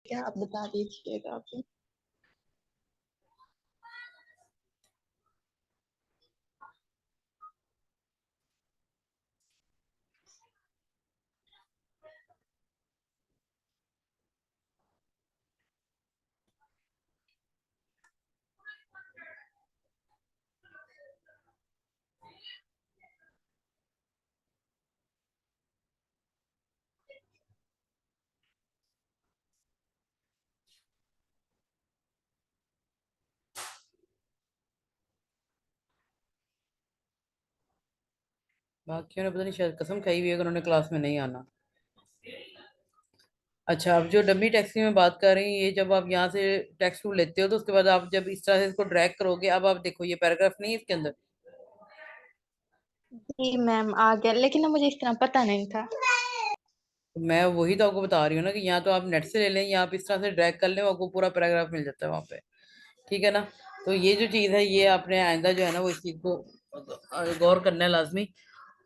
क्या आप बता दीजिएगा अभी। बाकियों ने पता नहीं शायद कसम खाई हुई है कि उन्होंने क्लास में नहीं आना। अच्छा, अब जो डमी टैक्सी में बात कर रही हैं, ये जब आप यहाँ से टैक्स टू लेते हो तो उसके बाद आप जब इस तरह से इसको ड्रैग करोगे, अब आप देखो ये पैराग्राफ नहीं है इसके अंदर। जी मैम आ गया, लेकिन ना मुझे इस तरह पता नहीं था। तो मैं वही तो आपको बता रही हूँ ना कि यहाँ तो आप नेट से ले लें या आप इस तरह से ड्रैग कर लें, आपको पूरा पैराग्राफ मिल जाता है वहाँ पे। ठीक है ना। तो ये जो चीज़ है ये आपने आइंदा जो है ना वो इस चीज़ को गौर करना है लाजमी।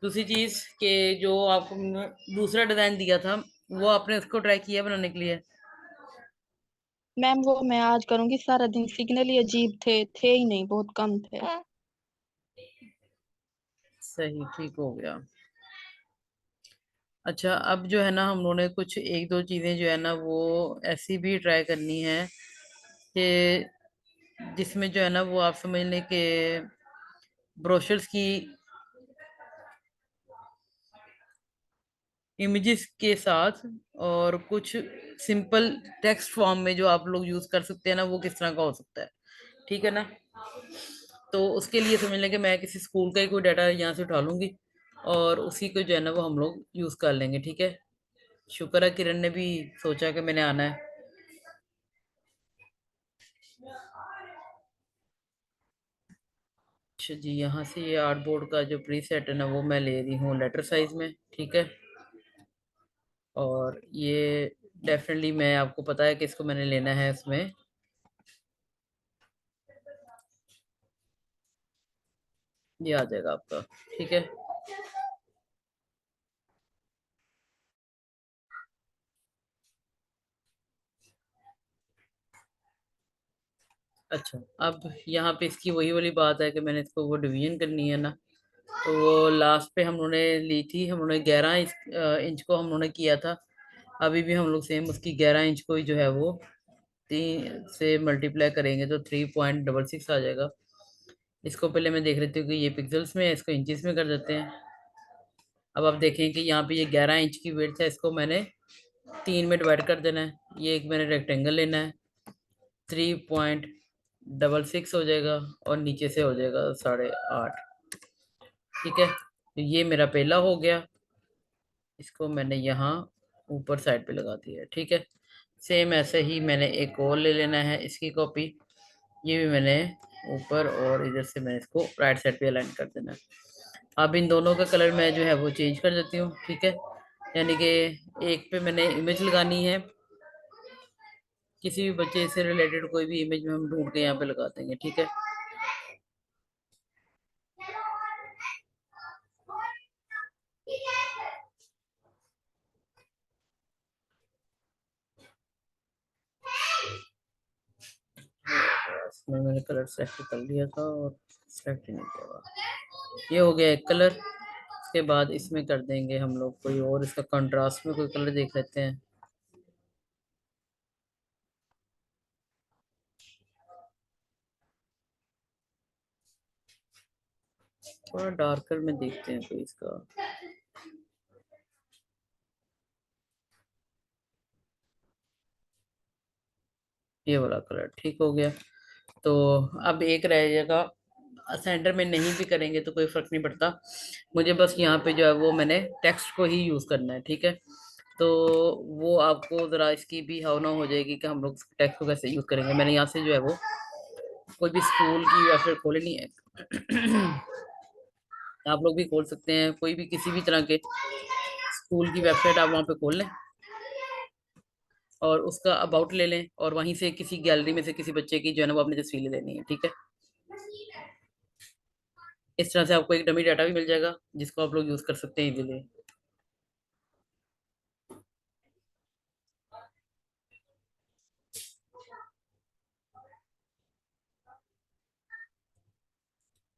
दूसरी चीज़ के जो आपको दूसरा डिजाइन दिया था, वो आपने उसको ट्राई किया बनाने के लिए? मैम वो मैं आज करूंगी, सारा दिन सिग्नल ही अजीब थे ही नहीं, बहुत कम थे। सही, ठीक हो गया। अच्छा, अब जो है ना हम लोगों ने कुछ एक दो चीजें जो है ना वो ऐसी भी ट्राई करनी है कि जिसमें जो है ना वो आप समझ लें कि ब्रोशर्स की इमेजेस के साथ और कुछ सिंपल टेक्स्ट फॉर्म में जो आप लोग यूज कर सकते हैं ना, वो किस तरह का हो सकता है। ठीक है ना। तो उसके लिए समझ लें कि मैं किसी स्कूल का ही कोई डाटा यहाँ से उठा लूंगी और उसी को जो है ना वो हम लोग यूज कर लेंगे। ठीक है। शुक्र है किरण ने भी सोचा कि मैंने आना है। अच्छा जी, यहाँ से ये आर्टबोर्ड का जो प्रीसेट है ना वो मैं ले रही हूँ लेटर साइज में। ठीक है। और ये डेफिनेटली मैं आपको पता है कि इसको मैंने लेना है इसमें। ये आ जाएगा आपका। ठीक है। अच्छा, अब यहाँ पे इसकी वही वाली बात है कि मैंने इसको वो डिवीजन करनी है ना। तो वो लास्ट पे हम लोगों ने ली थी, हम लोगों ने 11 इंच को हम लोगों ने किया था। अभी भी हम लोग सेम उसकी 11 इंच को ही जो है वो 3 से मल्टीप्लाई करेंगे तो 3.66 आ जाएगा। इसको पहले मैं देख लेती हूँ कि ये पिक्सल्स में है, इसको इंचेस में कर देते हैं। अब आप देखें कि यहाँ पे ये 11 इंच की विड्थ है, इसको मैंने 3 में डिवाइड कर देना है। ये एक मैंने रेक्टेंगल लेना है, 3.66 हो जाएगा और नीचे से हो जाएगा 8.5। ठीक है, तो ये मेरा पहला हो गया। इसको मैंने यहाँ ऊपर साइड पे लगा दिया है। ठीक है। सेम ऐसे ही मैंने एक और ले लेना है इसकी कॉपी। ये भी मैंने ऊपर और इधर से मैंने इसको राइट साइड पे अलाइन कर देना है। अब इन दोनों का कलर मैं जो है वो चेंज कर देती हूँ। ठीक है। यानी कि एक पे मैंने इमेज लगानी है, किसी भी बच्चे से रिलेटेड कोई भी इमेज में हम ढूंढ के यहाँ पे लगा देंगे। ठीक है। इसमें मैंने कलर सेलेक्ट कर लिया था और सेलेक्ट नहीं किया हुआ। ये हो गया एक कलर। उसके बाद इसमें कर देंगे हम लोग कोई और, इसका कंट्रास्ट में कोई कलर देख लेते हैं। थोड़ा डार्कर में देखते हैं कोई इसका। ये वाला कलर ठीक हो गया। तो अब एक रह जाएगा, सेंटर में नहीं भी करेंगे तो कोई फर्क नहीं पड़ता। मुझे बस यहाँ पे जो है वो मैंने टेक्स्ट को ही यूज करना है। ठीक है। तो वो आपको जरा इसकी भी भावना हो जाएगी कि हम लोग टेक्स्ट को कैसे यूज करेंगे। मैंने यहाँ से जो है वो कोई भी स्कूल की वेबसाइट खोले नहीं है। आप लोग भी खोल सकते हैं, कोई भी किसी भी तरह के स्कूल की वेबसाइट आप वहाँ पे खोल लें और उसका अबाउट ले लें और वहीं से किसी गैलरी में से किसी बच्चे की जो है ना वो अपनी तस्वीर ले लेनी है। ठीक है। इस तरह से आपको एक डमी डाटा भी मिल जाएगा जिसको आप लोग यूज कर सकते हैं इजीली।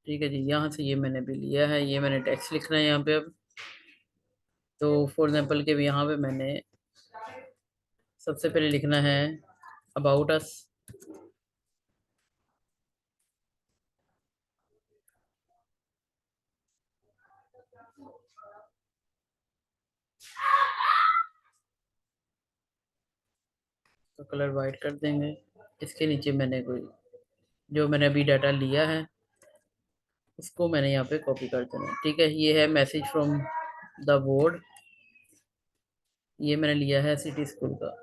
ठीक है जी, यहाँ से ये मैंने भी लिया है, ये मैंने टेक्स्ट लिखना है यहाँ पे अब। तो फॉर एग्जाम्पल के भी यहाँ पे मैंने सबसे पहले लिखना है अबाउट अस। तो कलर वाइट कर देंगे। इसके नीचे मैंने कोई जो मैंने अभी डाटा लिया है उसको मैंने यहाँ पे कॉपी कर देना है। ठीक है, ये है मैसेज फ्रॉम द बोर्ड, ये मैंने लिया है सिटी स्कूल का।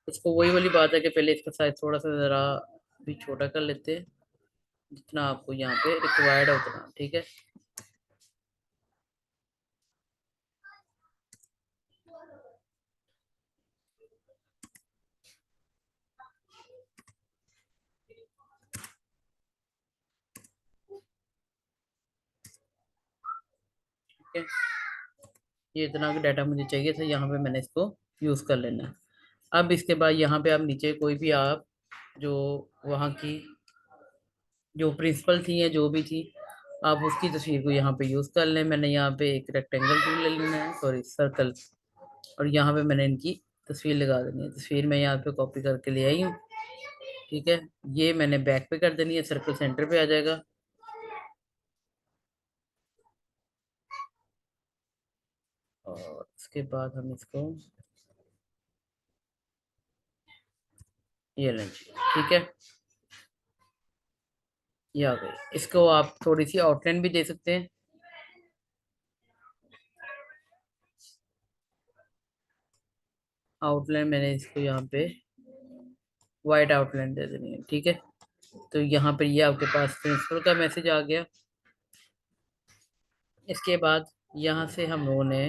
इसको वही वाली बात है कि पहले इसका साइज थोड़ा सा ज़रा भी छोटा कर लेते हैं, जितना आपको यहाँ पे रिक्वायर्ड है उतना। ठीक है, ठीक है, ये इतना डाटा मुझे चाहिए था, यहाँ पे मैंने इसको यूज़ कर लेना है। अब इसके बाद यहाँ पे आप नीचे कोई भी आप जो वहाँ की जो प्रिंसिपल थी या जो भी थी, आप उसकी तस्वीर को यहाँ पे यूज़ कर लें। मैंने यहाँ पे एक रेक्टेंगल टूल ले लेना है, सॉरी सर्कल, और यहाँ पे मैंने इनकी तस्वीर लगा देनी है। तस्वीर मैं यहाँ पे कॉपी करके ले आई हूँ। ठीक है, ये मैंने बैक पे कर देनी है, सर्कल सेंटर पे आ जाएगा। और उसके बाद हम इसको ये लें जी। ठीक है, ये आ गई। इसको आप थोड़ी सी आउटलाइन भी दे सकते हैं। आउटलाइन मैंने इसको यहाँ पे वाइट आउटलाइन दे देनी है। ठीक है, तो यहाँ पर ये आपके पास प्रिंसिपल का मैसेज आ गया। इसके बाद यहाँ से हम लोगों ने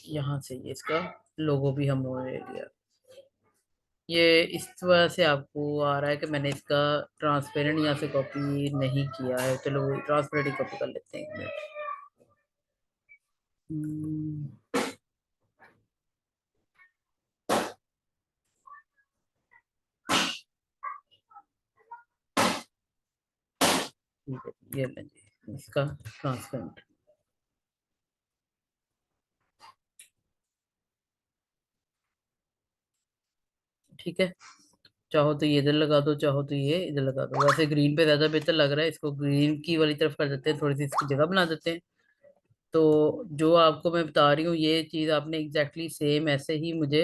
यहाँ से ये इसका लोगो भी हम लोगों ने ले लिया। ये इस वजह से आपको आ रहा है कि मैंने इसका ट्रांसपेरेंट यहाँ से कॉपी नहीं किया है। चलो वो ट्रांसपेरेंट ही कॉपी कर लेते हैं एक मिनट। ठीक है, ये लें जी इसका ट्रांसपेरेंट। ठीक है, चाहो तो ये इधर लगा दो, चाहो तो ये इधर लगा दो। वैसे ग्रीन पे ज्यादा बेहतर लग रहा है, इसको ग्रीन की वाली तरफ कर देते हैं, थोड़ी सी इसकी जगह बना देते हैं। तो जो आपको मैं बता रही हूँ ये चीज़ आपने एग्जैक्टली सेम ऐसे ही मुझे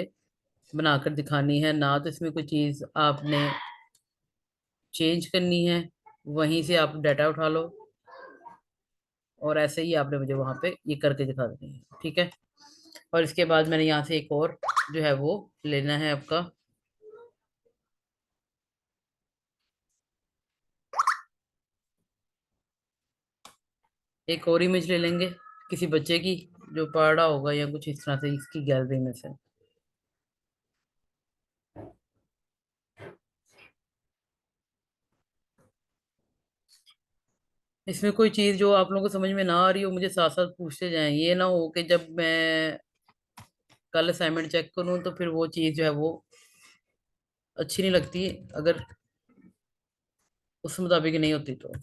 बनाकर दिखानी है, ना तो इसमें कोई चीज़ आपने चेंज करनी है। वहीं से आप डाटा उठा लो और ऐसे ही आपने मुझे वहां पे ये करके दिखा देनी है। ठीक है, और इसके बाद मैंने यहाँ से एक और जो है वो लेना है आपका, एक और इमेज ले लेंगे किसी बच्चे की जो पढ़ रहा होगा या कुछ इस तरह से, इसकी गैलरी में से। इसमें कोई चीज जो आप लोगों को समझ में ना आ रही हो मुझे साथ साथ पूछते जाएं, ये ना हो कि जब मैं कल असाइनमेंट चेक करूं तो फिर वो चीज जो है वो अच्छी नहीं लगती अगर उस मुताबिक नहीं होती तो।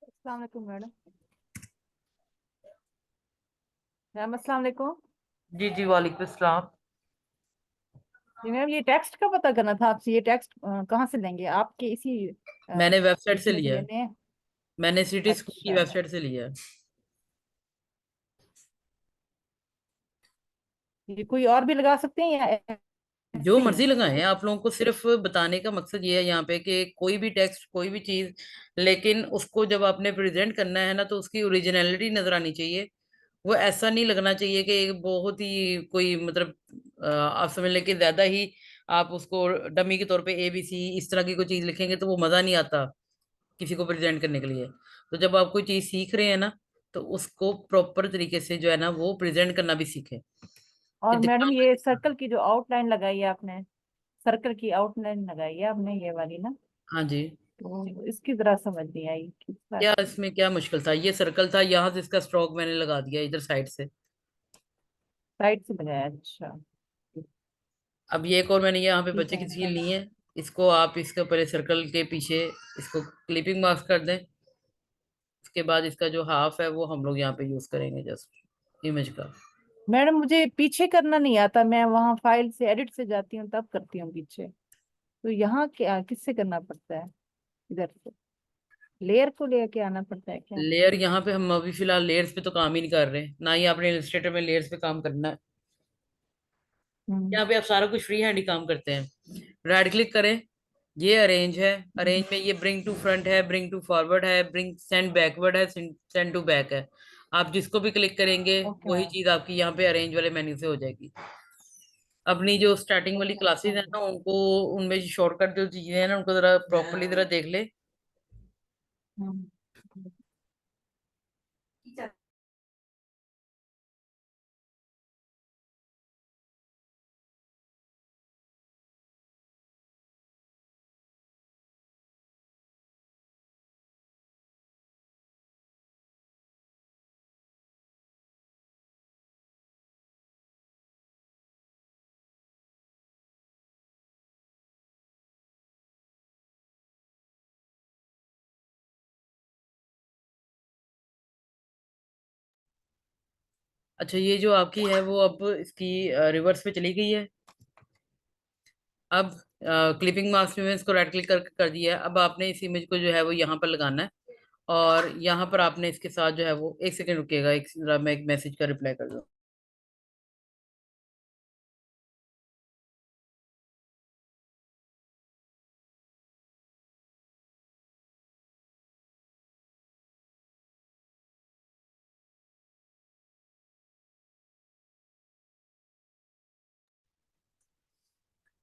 अस्सलाम वालेकुम मैडम। मैम अस्सलाम वालेकुम। जी जी, वालेकुम सलाम। जी मैम, ये टेक्स्ट का पता करना था आपसे। ये टेक्स्ट कहाँ से लेंगे? आपके इसी मैंने वेबसाइट से इसमें से लिया है, लेने हैं? मैंने सिटी स्कूल की अच्छा, वेबसाइट से लिया है। ये कोई और भी लगा सकते हैं या जो ऐसे ही? मर्जी लगाएं, आप लोगों को सिर्फ बताने का मकसद ये है यहाँ पे कि कोई भी टेक्स्ट कोई भी चीज, लेकिन उसको जब आपने प्रेजेंट करना है ना तो उसकी ओरिजिनलिटी नजर आनी चाहिए। वो ऐसा नहीं लगना चाहिए कि एक बहुत ही कोई मतलब आप समझ लें कि ज्यादा ही आप उसको डमी के तौर पे ABC इस तरह की कोई चीज लिखेंगे तो वो मजा नहीं आता किसी को प्रेजेंट करने के लिए। तो जब आप कोई चीज सीख रहे हैं ना तो उसको प्रॉपर तरीके से जो है ना वो प्रेजेंट करना भी सीखें कि और मैडम, दिखाना ये किस तरह। सर्कल की जो आउटलाइन लगाई है आपने, सर्कल की आउटलाइन लगाई है आपने ये वाली ना, हाँ जी, तो इसकी जरा समझ नहीं आई किस तरह क्या से। इसमें क्या मुश्किल था, ये सर्कल था, यहाँ से इसका स्ट्रोक मैंने लगा दिया इधर साइड से। साइड से लगाया, अच्छा। अब ये एक और मैंने यहाँ पे ठीक बच्चे की है सील ली है, इसको आप इसके पहले सर्कल के पीछे इसको क्लिपिंग मार्क्स कर दें। उसके बाद इसका जो हाफ है वो हम लोग यहाँ पे यूज करेंगे जस्ट इमेज का। मैडम, मुझे पीछे करना नहीं आता, मैं वहाँ फाइल से एडिट से जाती हूँ तब करती हूँ पीछे। तो यहाँ क्या किससे करना पड़ता है? इधर से लेयर को लेके आना पड़ता है क्या? लेयर यहाँ पे हम अभी फिलहाल लेयर्स पे तो काम ही नहीं कर रहे, ना ही आपने इलस्ट्रेटर में लेयर्स पे काम करना है। हम्म। यहाँ पे आप सारा कुछ फ्री हैंड ही काम करते हैं। राइट क्लिक करें, ये अरेंज है, अरेंज में ये ब्रिंग टू फ्रंट है, ब्रिंग टू फॉरवर्ड है, ब्रिंग सेंड बैकवर्ड है, सेंड टू बैक है। आप जिसको भी क्लिक करेंगे ओके वही मैम। चीज आपकी यहाँ पे अरेंज वाले मेन्यू से हो जाएगी। अपनी जो स्टार्टिंग वाली ओके क्लासेस है मैम। ना उनको, उनमें शॉर्टकट जो चीजें हैं ना उनको जरा प्रॉपरली जरा देख ले। हम्म। अच्छा, ये जो आपकी है वो अब इसकी रिवर्स पे चली गई है। अब क्लिपिंग मास्क में इसको राइट क्लिक कर दिया है। अब आपने इस इमेज को जो है वो यहाँ पर लगाना है, और यहाँ पर आपने इसके साथ जो है वो, एक सेकंड रुकिएगा, एक जरा मैं एक मैसेज का रिप्लाई कर दूँ।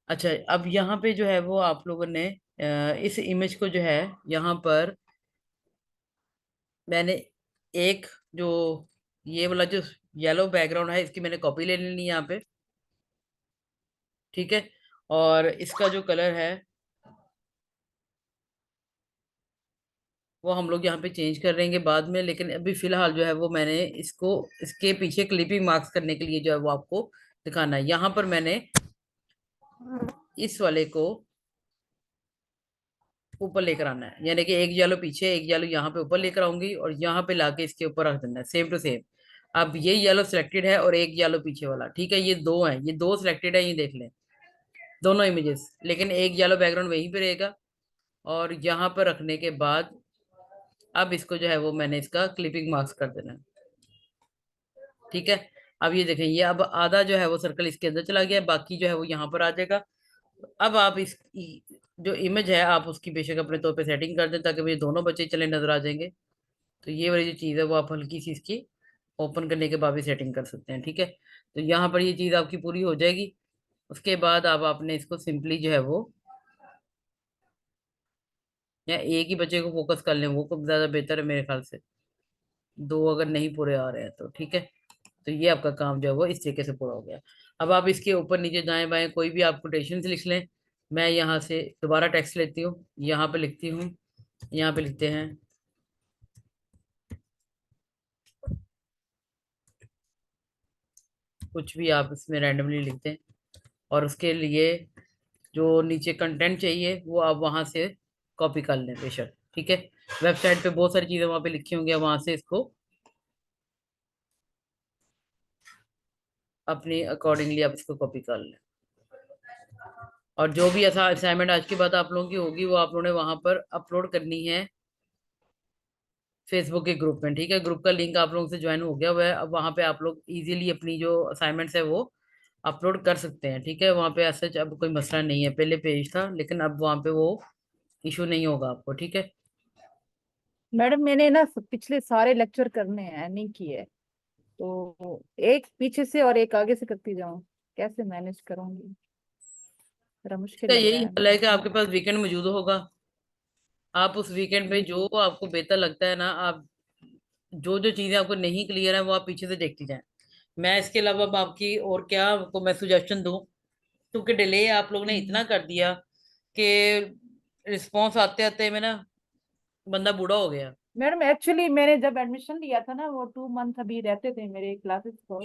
अच्छा, अब यहाँ पे जो है वो आप लोगों ने इस इमेज को जो है यहाँ पर मैंने एक जो ये वाला जो येलो बैकग्राउंड है इसकी मैंने कॉपी ले लेनी है यहाँ पे, ठीक है। और इसका जो कलर है वो हम लोग यहाँ पे चेंज कर लेंगे बाद में, लेकिन अभी फिलहाल जो है वो मैंने इसको इसके पीछे क्लिपिंग मार्क्स करने के लिए जो है वो आपको दिखाना है। यहाँ पर मैंने इस वाले को ऊपर लेकर आना है, यानी कि एक येलो पीछे, एक येलो यहाँ पे ऊपर लेकर आऊंगी और यहाँ पे लाके इसके ऊपर रख देना है सेम टू सेम। अब ये येलो सिलेक्टेड है और एक येलो पीछे वाला, ठीक है, ये दो है, ये दो सिलेक्टेड है, ये देख लें दोनों इमेजेस, लेकिन एक येलो बैकग्राउंड वहीं पे रहेगा। और यहाँ पर रखने के बाद अब इसको जो है वो मैंने इसका क्लिपिंग मार्क्स कर देना है, ठीक है। अब ये देखें, ये अब आधा जो है वो सर्कल इसके अंदर चला गया है, बाकी जो है वो यहाँ पर आ जाएगा। अब आप इस जो इमेज है आप उसकी बेशक अपने तौर पे सेटिंग कर दें ताकि मुझे दोनों बच्चे चले नजर आ जाएंगे। तो ये वाली जो चीज़ है वो आप हल्की सी इसकी ओपन करने के बाद भी सेटिंग कर सकते हैं, ठीक है। तो यहाँ पर ये चीज़ आपकी पूरी हो जाएगी। उसके बाद अब आपने इसको सिंपली जो है वो, या एक ही बच्चे को फोकस कर लें वो को ज्यादा बेहतर है मेरे ख्याल से, दो अगर नहीं पूरे आ रहे हैं तो, ठीक है। तो ये आपका काम जो है वो इस तरीके से पूरा हो गया। अब आप इसके ऊपर नीचे दाएं बाएं कोई भी आप कोटेशन लिख लें। मैं यहाँ से दोबारा टेक्स्ट लेती हूँ, यहाँ पे लिखती हूँ, यहाँ पे लिखते हैं कुछ भी, आप इसमें रैंडमली लिखते हैं। और उसके लिए जो नीचे कंटेंट चाहिए वो आप वहां से कॉपी कर लें बेशक, ठीक है। वेबसाइट पे बहुत सारी चीजें वहां पे लिखी होंगी, वहां से इसको अपनी अकॉर्डिंगली आप इसको कॉपी कर लें। और जो भी ऐसा असाइनमेंट आज के बाद आप लोगों की होगी वो आप लोगों ने वहां पर अपलोड करनी है फेसबुक के ग्रुप में, ठीक है। ग्रुप का लिंक आप लोगों से ज्वाइन हो गया हुआ है। अब वहां पे आप लोग इजीली अपनी जो असाइनमेंट्स है वो अपलोड कर सकते हैं, ठीक है। वहां पे ऐसा अब कोई मसला नहीं है, पहले पेज था लेकिन अब वहां पे वो इशू नहीं होगा आपको, ठीक है। मैडम, मैंने ना पिछले सारे लेक्चर करने हैं, नहीं किए, तो एक पीछे से और एक आगे से करती जाऊं, कैसे मैनेज करूंगी? जरा मुश्किल इसका लग यही रहा है हल है अभी। कि आपके पास वीकेंड मौजूद होगा। आप उस वीकेंड पे जो आपको बेहतर लगता है ना, आप जो जो चीजें आपको नहीं क्लियर है वो आप पीछे से देखती जाएं। मैं इसके अलावा अब आपकी और क्या आपको मैं सुजेशन दूं, क्योंकि डिले आप लोग ने हम्म। इतना कर दिया कि रिस्पॉन्स आते आते में ना बंदा बूढ़ा हो गया। मैडम, एक्चुअली मैंने जब एडमिशन लिया था ना, वो 2 मंथ अभी रहते थे मेरे क्लासेस को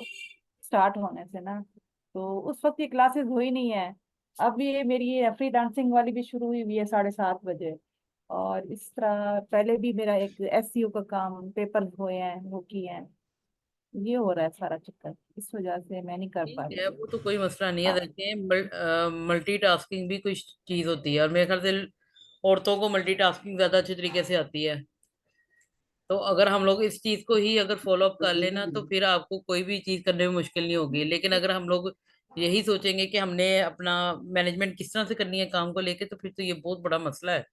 स्टार्ट होने से ना, तो उस वक्त ये क्लासेस हुई नहीं है। अब ये मेरी ये फ्री डांसिंग वाली भी शुरू हुई हुई है 7:30 बजे। और इस तरह पहले भी मेरा एक एसईओ का काम पेपर हुए हैं वो किए हैं। ये हो रहा है सारा चक्कर, इस वजह से मैं नहीं कर ठीक पा है, रही। वो तो कोई मसला नहीं है। हाँ। देखिए, मल्टीटास्किंग भी कुछ चीज होती है, और मेरे ख्याल से औरतों को मल्टीटास्किंग ज्यादा अच्छे तरीके से आती है। तो अगर हम लोग इस चीज को ही अगर फॉलो अप कर लेना, तो फिर आपको कोई भी चीज करने में मुश्किल नहीं होगी। लेकिन अगर हम लोग यही सोचेंगे कि हमने अपना मैनेजमेंट किस तरह से करनी है काम को लेके, तो फिर तो ये बहुत बड़ा मसला है।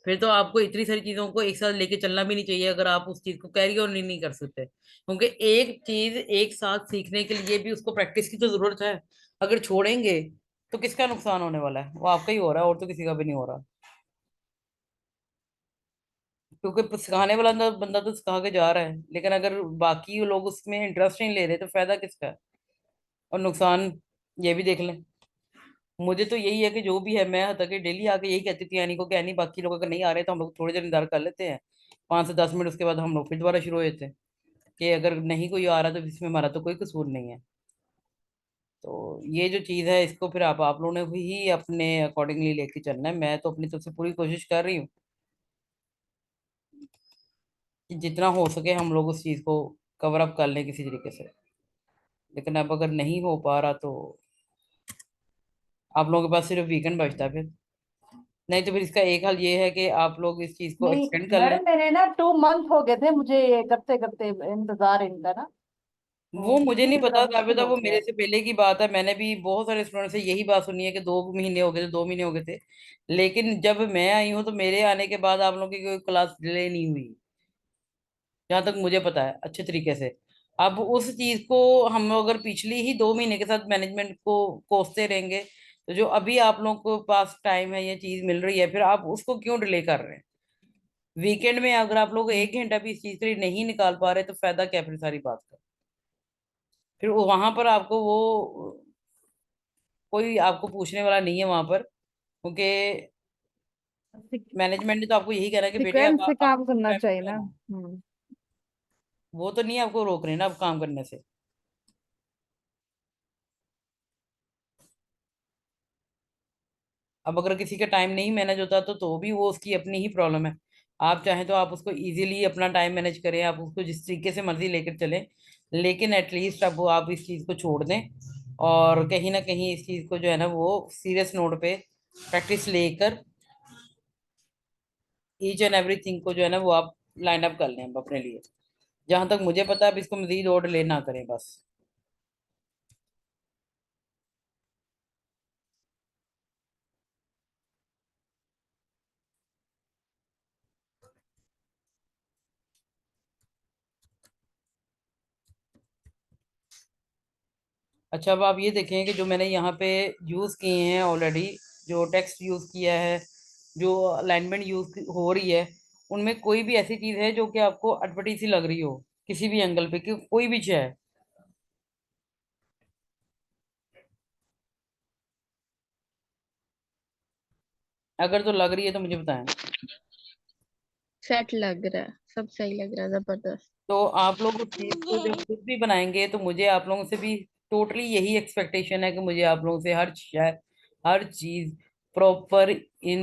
फिर तो आपको इतनी सारी चीजों को एक साथ लेके चलना भी नहीं चाहिए, अगर आप उस चीज को कैरी ऑन नहीं कर सकते, क्योंकि एक चीज एक साथ सीखने के लिए भी उसको प्रैक्टिस की तो जरूरत है। अगर छोड़ेंगे तो किसका नुकसान होने वाला है? वो आपका ही हो रहा है, और तो किसी का भी नहीं हो रहा। क्योंकि सिखाने वाला बंदा तो सिखा के जा रहा है, लेकिन अगर बाकी लोग उसमें इंटरेस्ट नहीं ले रहे, तो फायदा किसका है? और नुकसान ये भी देख लें। मुझे तो यही है कि जो भी है, मैं हता के डेली आके यही कहती थी एनी को कि एनी, बाकी लोग अगर नहीं आ रहे तो हम लोग थोड़ी देर इंतजार कर लेते हैं, 5 से 10 मिनट, उसके बाद हम लोग फिर दोबारा शुरू हो जाते हैं। कि अगर नहीं कोई आ रहा तो इसमें हमारा तो कोई कसूर नहीं है। तो ये जो चीज़ है, इसको फिर आप लोगों ने ही अपने अकॉर्डिंगली लेके चलना है। मैं तो अपनी तरफ से पूरी कोशिश कर रही हूँ कि जितना हो सके हम लोग उस चीज़ को कवर अप कर लें किसी तरीके से। लेकिन अब अगर नहीं हो पा रहा, तो आप लोगों के पास सिर्फ वीकेंड बचता है फिर। नहीं तो फिर इसका एक हल ये है कि आप लोग इस चीज़ को नहीं एक्सटेंड कर लें। मैडम, मेरे ना 2 मंथ हो गए थे मुझे ये करते करते इंतजार इनका ना। वो तो मुझे ये नहीं थोड़ा पता मुश्किल जावेदा, हो वो गया। मेरे से पहले की बात है। मैंने भी बहुत सारे स्टूडेंट से यही बात सुनी है कि 2 महीने हो गए थे, 2 महीने हो गए थे। लेकिन जब मैं आई हूँ, तो मेरे आने के बाद आप लोगों की कोई क्लास डिले नहीं हुई, जहाँ तक मुझे पता है अच्छे तरीके से। अब उस चीज को हम लोग अगर पिछली ही 2 महीने के साथ मैनेजमेंट को कोसते रहेंगे, तो जो अभी आप लोगों को पास टाइम है, ये चीज मिल रही है, फिर आप उसको क्यों डिले कर रहे हैं? वीकेंड में अगर आप लोग 1 घंटा भी इस चीज के लिए नहीं निकाल पा रहे, तो फायदा क्या फिर सारी बात का? फिर वहां पर आपको वो कोई आपको पूछने वाला नहीं है वहां पर, क्योंकि मैनेजमेंट ने तो आपको यही कहना है कि बेटे सीक्वेंस से आप काम करना टाइम चाहिए पे ना। आना। हम्म। वो तो नहीं आपको रोक रहे ना अब काम करने से। अब अगर किसी का टाइम नहीं मैनेज होता, तो भी वो उसकी अपनी ही प्रॉब्लम है। आप चाहें तो आप उसको इजीली अपना टाइम मैनेज करें, आप उसको जिस तरीके से मर्जी लेकर चलें, लेकिन एटलीस्ट अब वो आप इस चीज़ को छोड़ दें, और कहीं ना कहीं इस चीज़ को जो है ना, वो सीरियस नोट पे प्रैक्टिस लेकर ईच एंड एवरीथिंग को जो है ना, वो आप लाइन अप कर लें अब अपने लिए। जहां तक मुझे पता है, अब इसको मजीद और डिले ना करें बस। अच्छा, अब आप ये देखें कि जो मैंने यहाँ पे यूज़ किए हैं ऑलरेडी, जो टेक्स्ट यूज़ किया है, जो अलाइनमेंट यूज़ हो रही है, उनमें कोई भी ऐसी चीज़ है जो कि आपको अटपटी सी लग रही हो किसी भी एंगल पे, कि कोई भी है? अगर तो लग रही है तो मुझे बताएं। सेट लग रहा है, सब सही लग रहा है, जबरदस्त। तो आप लोग उस चीज़ को जब खुद भी बनाएंगे, तो मुझे आप लोगों से भी टोटली यही एक्सपेक्टेशन है कि मुझे आप लोगों से हर चीज़ प्रॉपर इन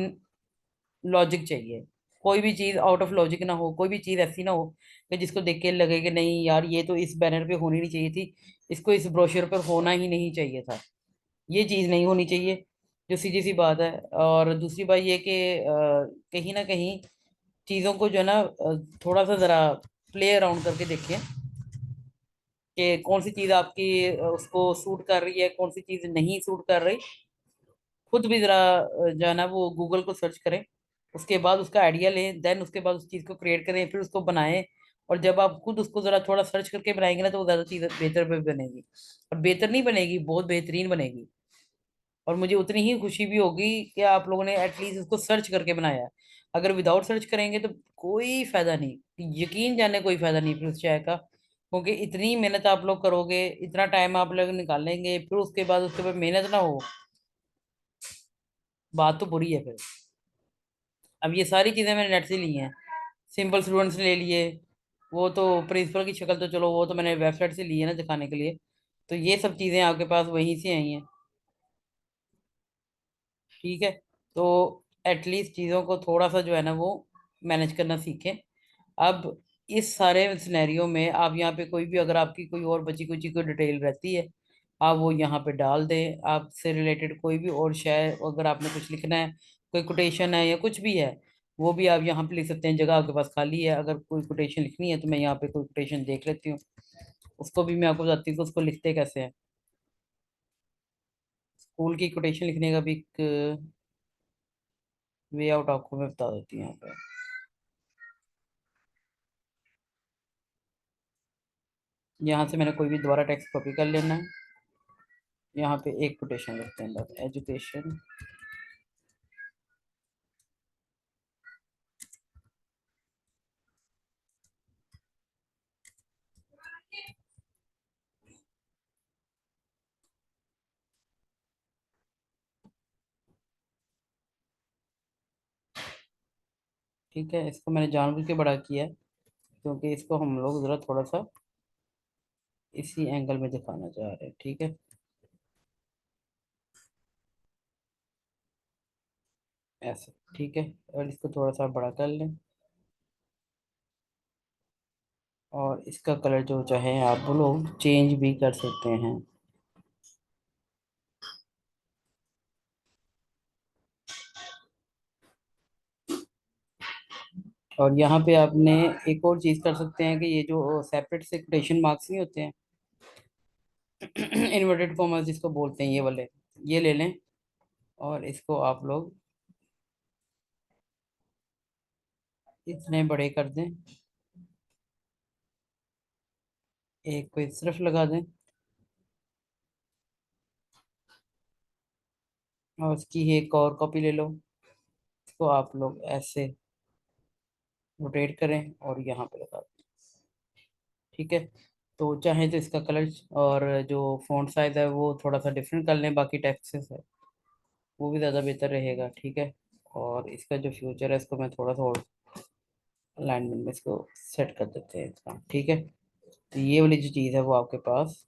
लॉजिक चाहिए। कोई भी चीज आउट ऑफ लॉजिक ना हो, कोई भी चीज ऐसी ना हो कि जिसको देख के लगे कि नहीं यार, ये तो इस बैनर पे होनी नहीं चाहिए थी, इसको इस ब्रोशर पर होना ही नहीं चाहिए था। ये चीज नहीं होनी चाहिए, जो सीधी सी बात है। और दूसरी बात ये कि कहीं ना कहीं चीजों को जो है ना, थोड़ा सा जरा प्ले अराउंड करके देखें कि कौन सी चीज आपकी उसको सूट कर रही है, कौन सी चीज नहीं सूट कर रही। खुद भी जरा जो है ना, वो गूगल को सर्च करें, उसके बाद उसका आइडिया लें, देन उसके बाद उस चीज़ को क्रिएट करें, फिर उसको बनाएं। और जब आप खुद उसको जरा थोड़ा सर्च करके बनाएंगे ना, तो वो ज़्यादा चीज़ बेहतर भी बनेगी। और बेहतर नहीं बनेगी, बहुत बेहतरीन बनेगी। और मुझे उतनी ही खुशी भी होगी कि आप लोगों ने एटलीस्ट उसको सर्च करके बनाया है। अगर विदाउट सर्च करेंगे तो कोई फायदा नहीं, यकीन जाने कोई फायदा नहीं फिर उस चाय का। क्योंकि इतनी मेहनत आप लोग करोगे, इतना टाइम आप लोग निकालेंगे, फिर उसके बाद मेहनत ना हो, बात तो बुरी है फिर। अब ये सारी चीजें मैंने नेट से ली हैं, सिंपल स्टूडेंट्स ले लिए, वो तो प्रिंसिपल की शक्ल तो चलो, वो तो मैंने वेबसाइट से ली है ना दिखाने के लिए। तो ये सब चीजें आपके पास वहीं से आई हैं। ठीक है, तो एटलीस्ट चीजों को थोड़ा सा जो है ना वो मैनेज करना सीखें। अब इस सारे सिनेरियो में आप यहाँ पे कोई भी, अगर आपकी कोई और बची कुची कोई डिटेल रहती है, आप वो यहाँ पे डाल दें। आपसे रिलेटेड कोई भी और शेयर, अगर आपने कुछ लिखना है, कोई कोटेशन है या कुछ भी है, वो भी आप यहाँ पे लिख सकते हैं। जगह आपके पास खाली है, अगर कोई कोटेशन लिखनी है तो मैं यहाँ पे कोई कोटेशन देख लेती हूँ, उसको भी मैं आपको बताती हूँ कि उसको लिखते कैसे हैं। स्कूल की कोटेशन लिखने का भी एक वे आउट आपको मैं बता देती हूँ यहाँ पे। यहाँ से मैंने कोई भी दोबारा टेक्स्ट कॉपी कर लेना है। यहाँ पे एक कोटेशन लिखते हैं बस, एजुकेशन। ठीक है, इसको मैंने जानबूझ के बड़ा किया है क्योंकि इसको हम लोग ज़रा थोड़ा सा इसी एंगल में दिखाना चाह रहे हैं। ठीक है, ऐसे। ठीक है, और इसको थोड़ा सा बड़ा कर लें, और इसका कलर जो चाहे आप लोग चेंज भी कर सकते हैं। और यहाँ पे आपने एक और चीज़ कर सकते हैं कि ये जो सेपरेट से कोटेशन मार्क्स नहीं होते हैं, इन्वर्टेड कॉमर्स जिसको बोलते हैं, ये वाले, ये ले लें और इसको आप लोग इतने बड़े कर दें। एक को इस तरफ लगा दें और उसकी ही एक और कॉपी ले लो। इसको आप लोग ऐसे रोटेट करें और यहाँ पे लगा दें। ठीक है, तो चाहे तो इसका कलर और जो फॉन्ट साइज है वो थोड़ा सा डिफरेंट कर लें बाकी टेक्स्ट से, वो भी ज़्यादा बेहतर रहेगा। ठीक है, और इसका जो फ्यूचर है इसको मैं थोड़ा सा और अलाइनमेंट में इसको सेट कर देते हैं इसका। ठीक है, तो ये वाली जो चीज़ है वो आपके पास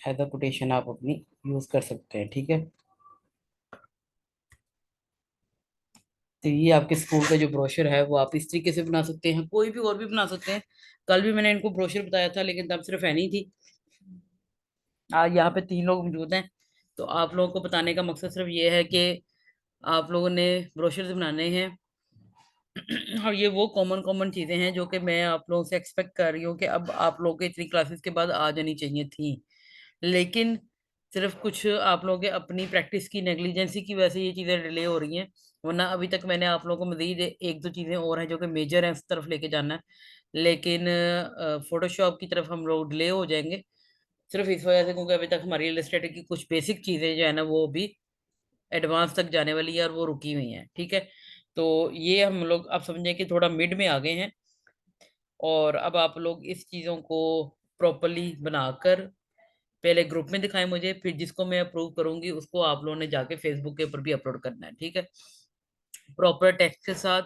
एज अ कोटेशन आप अपनी यूज़ कर सकते हैं। ठीक है, तो ये आपके स्कूल का जो ब्रोशर है वो आप इस तरीके से बना सकते हैं, कोई भी और भी बना सकते हैं। कल भी मैंने इनको ब्रोशर बताया था लेकिन तब सिर्फ एनी थी। आज यहाँ पे 3 लोग मौजूद हैं, तो आप लोगों को बताने का मकसद सिर्फ ये है कि आप लोगों ने ब्रोशर्स बनाने हैं। और ये वो कॉमन कॉमन चीजें हैं जो कि मैं आप लोगों से एक्सपेक्ट कर रही हूँ कि अब आप लोगों के इतनी क्लासेस के बाद आ जानी चाहिए थी, लेकिन सिर्फ कुछ आप लोगों के अपनी प्रैक्टिस की नेग्लिजेंसी की वजह से ये चीजें डिले हो रही हैं। वरना अभी तक मैंने आप लोगों को मजीद एक दो चीजें और हैं जो कि मेजर हैं उस तरफ लेके जाना है, लेकिन फोटोशॉप की तरफ हम लोग डिले हो जाएंगे सिर्फ इस वजह से क्योंकि अभी तक हमारी इलस्ट्रेटर की कुछ बेसिक चीजें जो है ना वो अभी एडवांस तक जाने वाली है और वो रुकी हुई हैं। ठीक है, तो ये हम लोग अब समझे कि थोड़ा मिड में आ गए हैं, और अब आप लोग इस चीज़ों को प्रॉपरली बनाकर पहले ग्रुप में दिखाएं मुझे, फिर जिसको मैं अप्रूव करूंगी उसको आप लोगों ने जाके फेसबुक के ऊपर भी अपलोड करना है। ठीक है, प्रॉपर टेक्स्ट के साथ,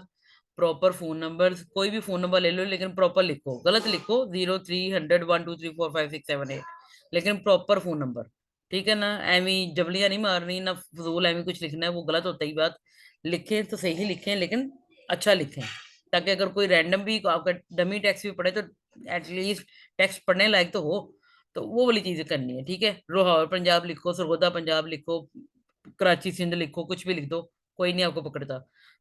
प्रॉपर फोन नंबर, कोई भी फोन नंबर ले लो लेकिन प्रॉपर लिखो, गलत लिखो 0300 1 2 3 4 5 6 7 8, लेकिन प्रॉपर फोन नंबर। ठीक है ना, एमी जबलियां नहीं मारनी ना फजूल एमी कुछ लिखना है, वो गलत होता ही बात। लिखें तो सही लिखें लेकिन अच्छा लिखें, ताकि अगर कोई रैंडम भी आपका डमी टेक्स्ट भी पढ़े तो एटलीस्ट टेक्स्ट पढ़ने लायक तो हो। तो वो वाली चीजें करनी है। ठीक है, लाहौर पंजाब लिखो, सरगोदा पंजाब लिखो, कराची सिंध लिखो, कुछ भी लिख दो, कोई नहीं आपको पकड़ता।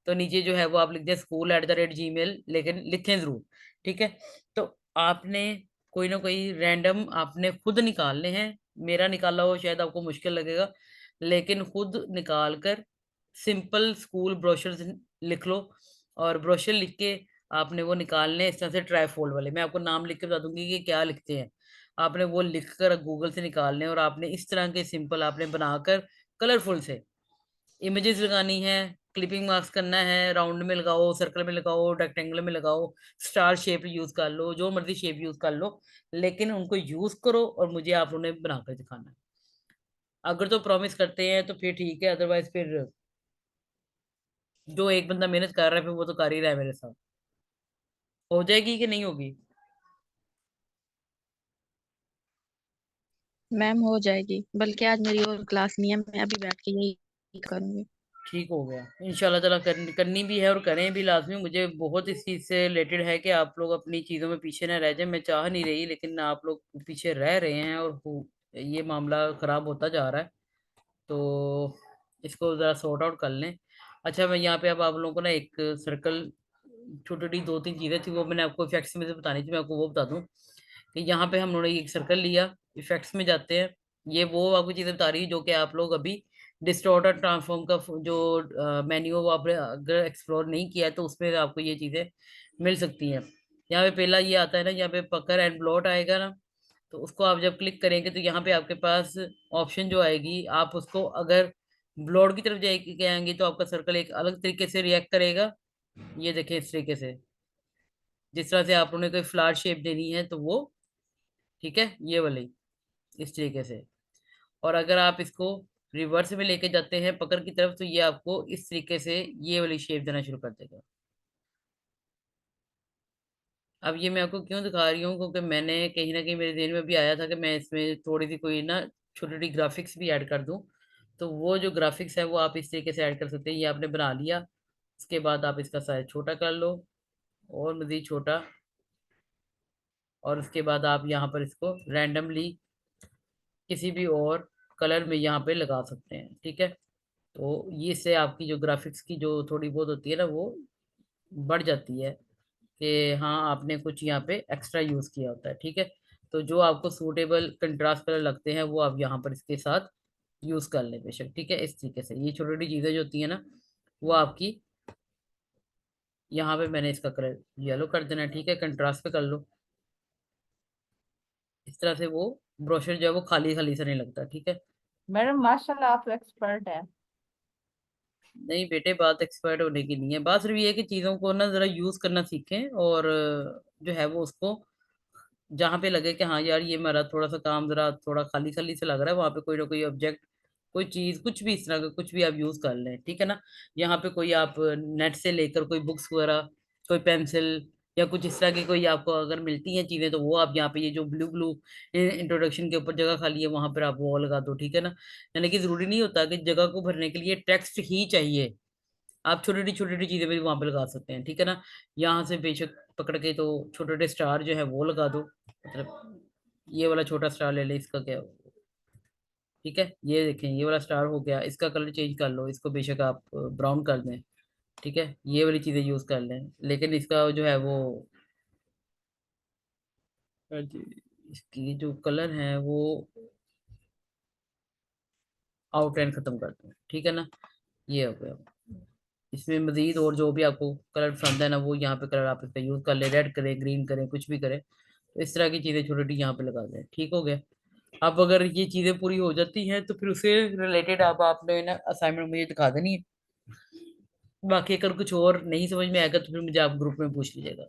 तो नीचे जो है वो आप लिख दें school@gmail, लेकिन लिखें जरूर। ठीक है, तो आपने कोई ना कोई रैंडम आपने खुद निकालने हैं। मेरा निकाला हो शायद आपको मुश्किल लगेगा, लेकिन खुद निकाल कर सिंपल स्कूल ब्रोशर्स लिख लो। और ब्रोशर लिख के आपने वो निकालने हैं इस तरह से ट्राईफोल्ड वाले, मैं आपको नाम लिख के बता दूंगी कि क्या लिखते हैं। आपने वो लिख कर गूगल से निकालने हैं और आपने इस तरह के सिंपल आपने बनाकर कलरफुल से इमेजेस लगानी है, क्लिपिंग मार्क्स करना है, राउंड में लगाओ, सर्कल में लगाओ, रेक्टेंगल में लगाओ, स्टार शेप यूज कर लो, जो मर्जी शेप यूज कर लो, लेकिन उनको यूज करो और मुझे आप लोगों ने बनाकर दिखाना है। अगर तो प्रॉमिस करते हैं तो फिर ठीक है, अदरवाइज फिर जो एक बंदा मेहनत कर रहा है फिर वो तो कर ही रहा है मेरे साथ। हो जाएगी कि नहीं होगी? मैम हो जाएगी, बल्कि आज मेरी और क्लास नहीं है, मैं अभी बैठ के यही करूंगी। ठीक हो गया इंशाल्लाह ताला। करनी भी है और करें भी लाजमी। मुझे बहुत इस चीज से रिलेटेड है कि आप लोग अपनी चीजों में पीछे न रह जाए। मैं चाह नहीं रही, लेकिन आप लोग पीछे रह रहे हैं और ये मामला खराब होता जा रहा है। तो इसको जरा सॉर्ट आउट कर लें। अच्छा, मैं यहाँ पे अब आप लोगों को ना एक सर्कल, छोटी छोटी दो तीन चीजें थी वो मैंने आपको इफेक्ट्स में से बतानी थी, मैं आपको वो बता दूं कि यहाँ पे हम लोगों ने एक सर्कल लिया, इफेक्ट्स में जाते हैं। ये वो आपको चीजें बता रही है जो कि आप लोग अभी डिस्टॉर्ट और ट्रांसफॉर्म का जो मेन्यू वो आपने अगर एक्सप्लोर नहीं किया है तो उसमें आपको ये चीजें मिल सकती हैं। यहाँ पे पहला ये आता है ना, यहाँ पे पकर एंड ब्लॉट आएगा ना, तो उसको आप जब क्लिक करेंगे तो यहाँ पे आपके पास ऑप्शन जो आएगी, आप उसको अगर ब्लॉट की तरफ जाएंगे तो आपका सर्कल एक अलग तरीके से रिएक्ट करेगा। ये देखें, इस तरीके से, जिस तरह से आप उन्हें कोई फ्लावर शेप देनी है तो वो, ठीक है, ये वाली, इस तरीके से। और अगर आप इसको रिवर्स में लेके जाते हैं पकड़ की तरफ तो ये आपको इस तरीके से ये वाली शेप देना शुरू कर देगा। अब ये मैं आपको क्यों दिखा रही हूँ, क्योंकि मैंने कहीं ना कहीं मेरे ध्यान में भी आया था कि मैं इसमें थोड़ी सी कोई ना छोटी छोटी ग्राफिक्स भी ऐड कर दूं। तो वो जो ग्राफिक्स है वो आप इस तरीके से ऐड कर सकते हैं। ये आपने बना लिया, उसके बाद आप इसका साइज छोटा कर लो और मजीद छोटा, और उसके बाद आप यहाँ पर इसको रैंडमली किसी भी और कलर में यहाँ पे लगा सकते हैं, ठीक है। तो ये से आपकी जो ग्राफिक्स की जो थोड़ी बहुत होती है ना वो बढ़ जाती है कि हाँ आपने कुछ यहाँ पे एक्स्ट्रा यूज किया होता है, ठीक है। तो जो आपको सूटेबल कंट्रास्ट कलर लगते हैं वो आप यहाँ पर इसके साथ यूज कर लें बेशक, ठीक है। इस तरीके से ये छोटी छोटी चीजें जो होती है ना वो आपकी, यहाँ पे मैंने इसका कलर येलो कर देना है, ठीक है, कंट्रास्ट पे कर लो। इस तरह से वो ब्रोशर जो है वो खाली खाली सा नहीं लगता, ठीक है। मैडम माशाल्लाह आप एक्सपर्ट हैं। नहीं बेटे, बात एक्सपर्ट होने की नहीं है, बात सिर्फ ये है कि चीज़ों को ना ज़रा यूज़ करना सीखें, और जो है वो उसको जहाँ पे लगे कि हाँ यार ये मेरा थोड़ा सा काम ज़रा थोड़ा खाली खाली से लग रहा है, वहाँ पे कोई ना कोई ऑब्जेक्ट, कोई चीज़, कुछ भी इस तरह का कुछ भी आप यूज़ कर लें, ठीक है ना। यहाँ पे कोई आप नेट से लेकर कोई बुक्स वगैरह, कोई पेंसिल या कुछ इस तरह की कोई आपको अगर मिलती हैं चीज़ें तो वो आप यहाँ पे ये जो ब्लू ब्लू इंट्रोडक्शन के ऊपर जगह खाली है वहां पर आप वो लगा दो, ठीक है ना। यानी कि जरूरी नहीं होता कि जगह को भरने के लिए टेक्स्ट ही चाहिए, आप छोटी छोटी चीजें भी वहां पे लगा सकते हैं, ठीक है ना। यहाँ से बेशक पकड़ के तो छोटे छोटे स्टार जो है वो लगा दो, मतलब ये वाला छोटा स्टार ले ले, इसका क्या, ठीक है। ये देखें ये वाला स्टार हो गया, इसका कलर चेंज कर लो, इसको बेशक आप ब्राउन कर दें, ठीक है। ये वाली चीजें यूज कर लें, लेकिन इसका जो है वो जी, इसकी जो कलर है वो आउटलाइन खत्म कर दें, ठीक है ना। ये हो गया। इसमें मजीद और जो भी आपको कलर पसंद है ना वो यहाँ पे कलर आप इसका यूज कर ले, रेड करें, ग्रीन करें, कुछ भी करें। तो इस तरह की चीजें छोटी छोटी यहाँ पे लगा दें, ठीक हो गया। अब अगर ये चीजें पूरी हो जाती हैं तो फिर उससे रिलेटेड आप आपने ना असाइनमेंट मुझे दिखा देनी है। बाकी अगर कुछ और नहीं समझ में आएगा तो फिर मुझे आप ग्रुप में पूछ लीजिएगा,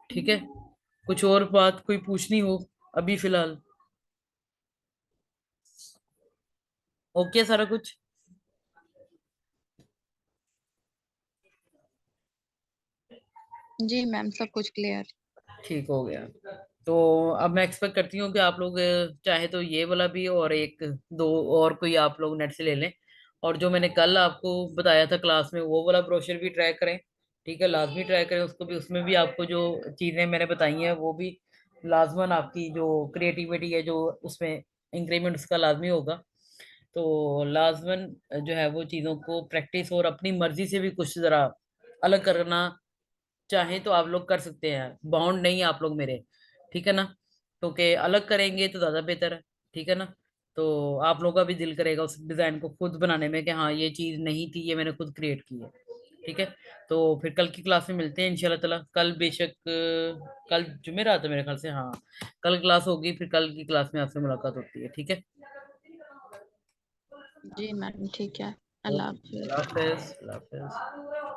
ठीक है। कुछ और बात कोई पूछनी हो अभी फिलहाल, ओके सारा कुछ। जी मैम, सब कुछ क्लियर। ठीक हो गया। तो अब मैं एक्सपेक्ट करती हूँ कि आप लोग चाहे तो ये वाला भी और एक दो और कोई आप लोग नेट से ले लें, और जो मैंने कल आपको बताया था क्लास में वो वाला ब्रोशर भी ट्राई करें, ठीक है, लाजमी ट्राई करें उसको भी। उसमें भी आपको जो चीज़ें मैंने बताई हैं वो भी लाजमन आपकी जो क्रिएटिविटी है जो उसमें इंक्रीमेंट उसका लाजमी होगा। तो लाजमन जो है वो चीज़ों को प्रैक्टिस और अपनी मर्जी से भी कुछ ज़रा अलग करना चाहे तो आप लोग कर सकते हैं, बाउंड नहीं आप लोग मेरे, ठीक है ना। क्योंकि अलग करेंगे तो ज्यादा बेहतर है, ठीक है ना। तो आप लोगों का भी दिल करेगा उस डिजाइन को खुद बनाने में कि हाँ ये चीज नहीं थी, ये मैंने खुद क्रिएट की है, ठीक है। तो फिर कल की क्लास में मिलते हैं इंशाल्लाह ताला। कल बेशक कल जुमेरात है मेरे ख्याल से, हाँ कल क्लास होगी, फिर कल की क्लास में आपसे मुलाकात होती है, ठीक है। जी मैम ठीक है। अल्लाह ओके, हाफिज। अल्लाह हाफिज, अल्लाह हाफिज।